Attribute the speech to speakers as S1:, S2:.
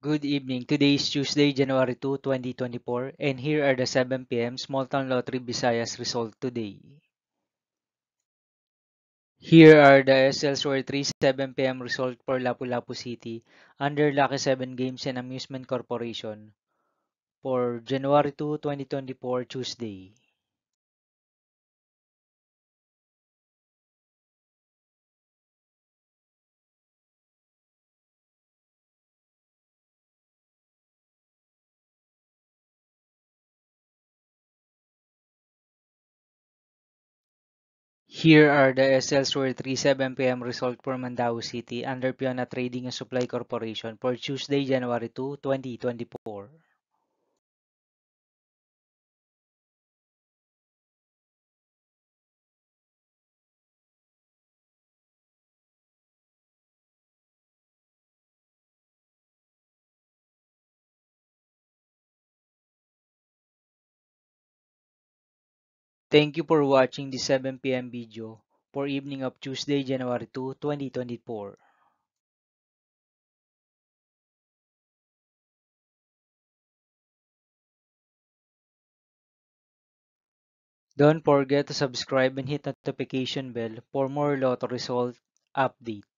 S1: Good evening. Today is Tuesday, January 2, 2024, and here are the 7 p.m. Small Town Lottery Visayas result today. Here are the SL Store 3 7 p.m. result for Lapu-Lapu City under Lucky 7 Games and Amusement Corporation for January 2, 2024, Tuesday. Here are the SL Store 3 7 p.m. result for Mandaue City under Piona Trading and Supply Corporation for Tuesday, January 2, 2024. Thank you for watching the 7 p.m. video for evening of Tuesday, January 2, 2024. Don't forget to subscribe and hit notification bell for more lotto result update.